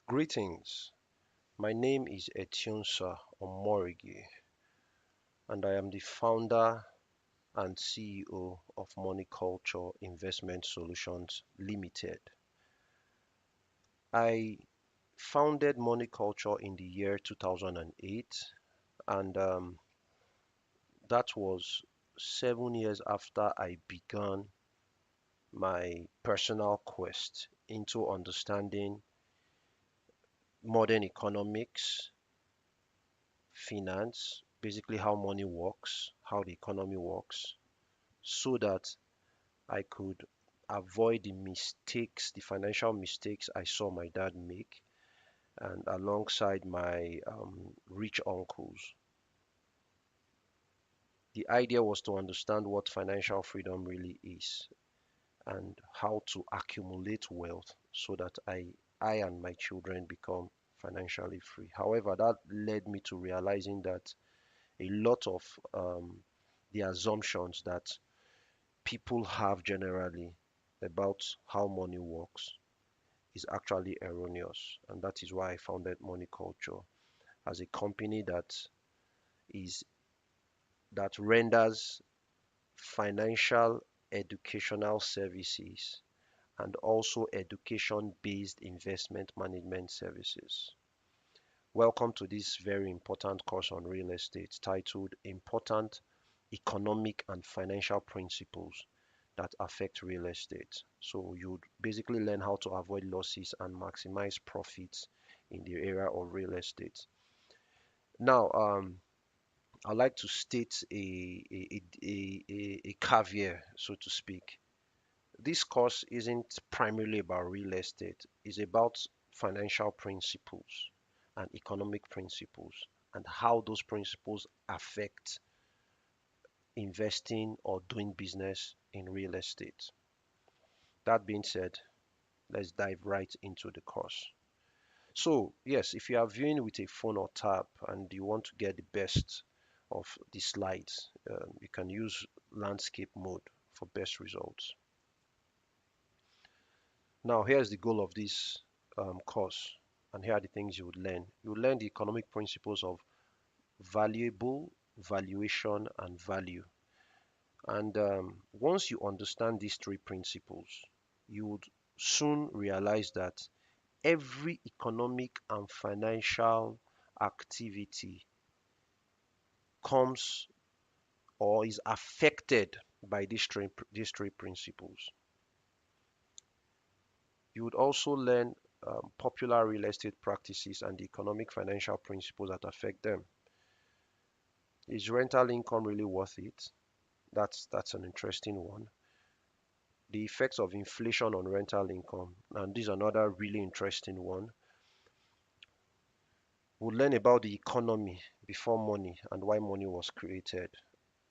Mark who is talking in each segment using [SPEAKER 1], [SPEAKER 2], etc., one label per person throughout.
[SPEAKER 1] Greetings. My name is Etionsa Omorigi, and I am the founder and CEO of Moneyculture Investment Solutions Limited. I founded Moneyculture in the year 2008, and that was 7 years after I began my personal quest into understanding modern economics, finance, basically how money works, how the economy works, so that I could avoid the mistakes, the financial mistakes I saw my dad make, and alongside my rich uncles. The idea was to understand what financial freedom really is and how to accumulate wealth so that I and my children become financially free. However, that led me to realizing that a lot of the assumptions that people have generally about how money works is actually erroneous. And that is why I founded Moneyculture as a company is that renders financial educational services and also education-based investment management services. Welcome to this very important course on real estate titled Important Economic and Financial Principles that Affect Real Estate. So you basically learn how to avoid losses and maximize profits in the area of real estate. Now, I'd like to state a caveat, so to speak. This course isn't primarily about real estate, it's about financial principles and economic principles and how those principles affect investing or doing business in real estate. That being said, let's dive right into the course. So, yes, if you are viewing with a phone or tab and you want to get the best of the slides, you can use landscape mode for best results. Now, here's the goal of this course, and here are the things you would learn. You would learn the economic principles of valuable, valuation, and value. And once you understand these three principles, you would soon realize that every economic and financial activity comes or is affected by these three principles. You would also learn popular real estate practices and the economic financial principles that affect them. Is rental income really worth it? That's an interesting one. The effects of inflation on rental income, and this is another really interesting one. We'll learn about the economy before money and why money was created.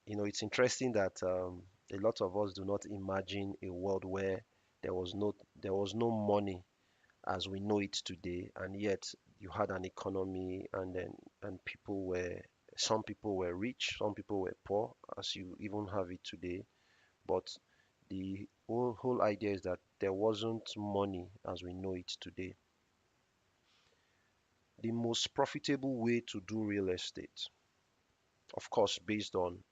[SPEAKER 1] It's interesting that a lot of us do not imagine a world where there was no money as we know it today, and yet you had an economy, and some people were rich, some people were poor, as you even have it today. But the whole idea is that there wasn't money as we know it today. The most profitable way to do real estate, of course, based on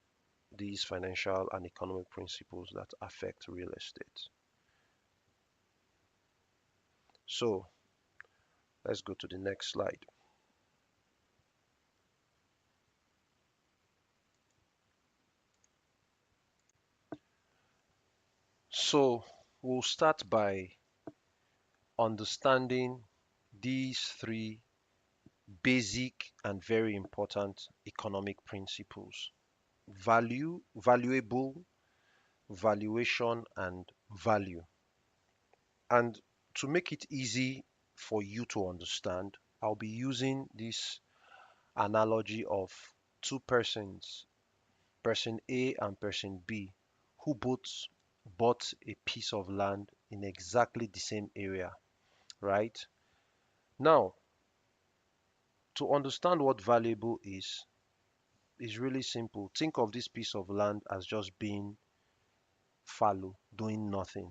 [SPEAKER 1] these financial and economic principles that affect real estate. So let's go to the next slide. So we'll start by understanding these three basic and very important economic principles: valuable, valuation, and value. And to make it easy for you to understand, I'll be using this analogy of two persons, person A and person B, who both bought a piece of land in exactly the same area, right? Now, to understand what valuable is really simple. Think of this piece of land as just being fallow, doing nothing,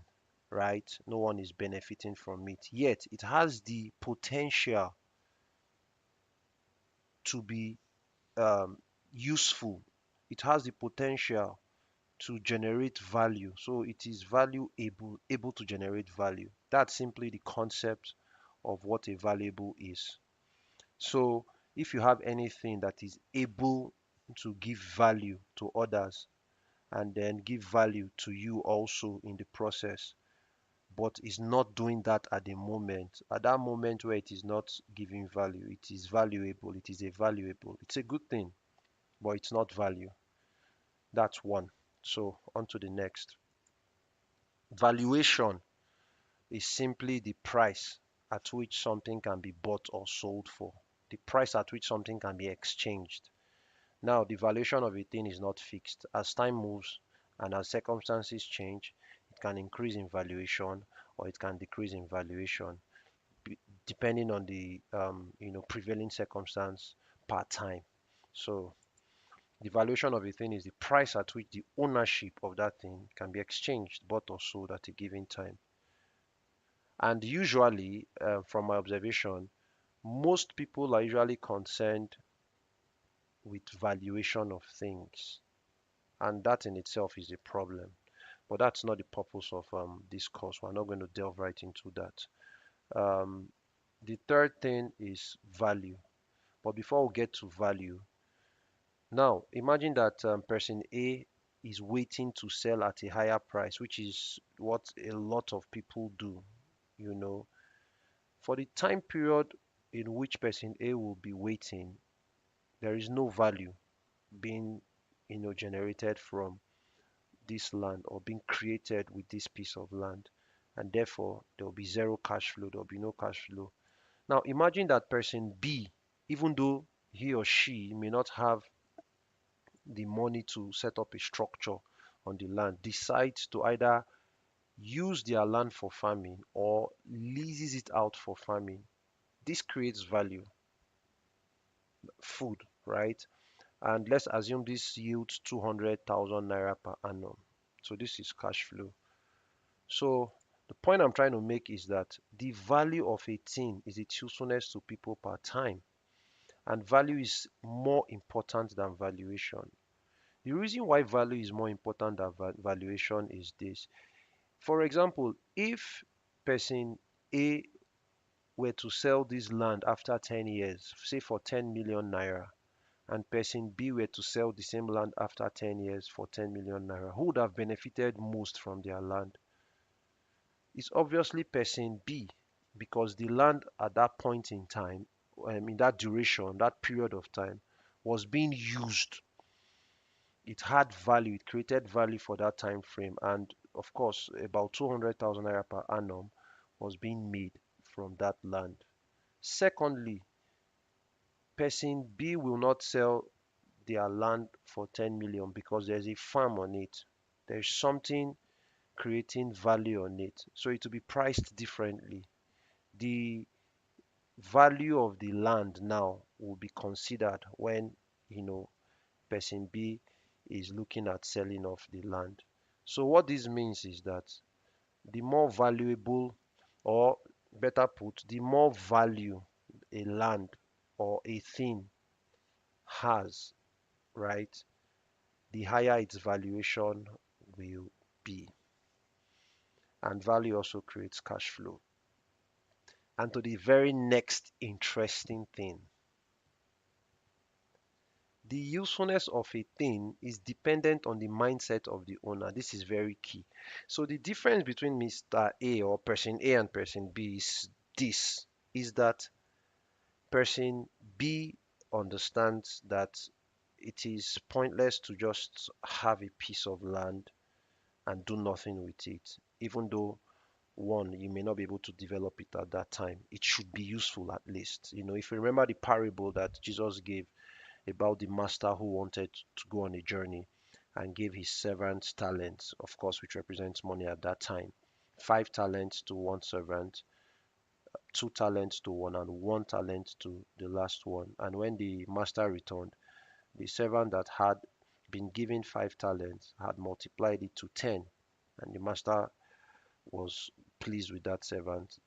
[SPEAKER 1] right? No one is benefiting from it. Yet it has the potential to be um, useful. It has the potential to generate value. So it is able to generate value. That's simply the concept of what a valuable is. So if you have anything that is able to give value to others and then give value to you also in the process, but is not doing that at that moment where it is not giving value, it is valuable, it's a good thing, but it's not value. That's one. So on to the next. Valuation is simply the price at which something can be bought or sold for, the price at which something can be exchanged. Now, the valuation of a thing is not fixed. As time moves and as circumstances change, it can increase in valuation or it can decrease in valuation, depending on the prevailing circumstance per time. So, the valuation of a thing is the price at which the ownership of that thing can be exchanged, bought or sold at a given time. And usually, from my observation, most people are usually concerned with valuation of things, and that in itself is a problem. But that's not the purpose of this course. We're not going to delve right into that. Um, the third thing is value. But before we get to value, now imagine that person A is waiting to sell at a higher price, which is what a lot of people do. You know, for the time period in which person A will be waiting, there is no value being, generated from this land or being created with this piece of land, and therefore there will be zero cash flow, there will be no cash flow. Now imagine that person B, even though he or she may not have the money to set up a structure on the land, decides to either use their land for farming or leases it out for farming. This creates value, food, right? And let's assume this yields 200,000 naira per annum. So this is cash flow. So the point I'm trying to make is that the value of a thing is its usefulness to people per time, and value is more important than valuation. The reason why value is more important than valuation is this. For example, if person A were to sell this land after 10 years, say for 10 million naira, and person B were to sell the same land after 10 years for 10 million naira, who would have benefited most from their land? It's obviously person B, because the land at that point in time, in that duration, that period of time, was being used. It had value, it created value for that time frame, and of course, about 200,000 naira per annum was being made from that land. Secondly, person B will not sell their land for 10 million because there's a farm on it. There's something creating value on it. So it will be priced differently. The value of the land now will be considered when, you know, person B is looking at selling off the land. So what this means is that the more valuable, or better put, the more value a land or a thing has, right, the higher its valuation will be. And value also creates cash flow. And to the very next interesting thing, the usefulness of a thing is dependent on the mindset of the owner. This is very key. So the difference between Mr. A or person A and person B is this, is that person B understands that it is pointless to just have a piece of land and do nothing with it, even though one, you may not be able to develop it at that time. It should be useful at least. If you remember the parable that Jesus gave about the master who wanted to go on a journey and gave his servants talents, of course, which represents money at that time. 5 talents to one servant, 2 talents to one, and 1 talent to the last one. And when the master returned, the servant that had been given 5 talents had multiplied it to 10. And the master was pleased with that servant.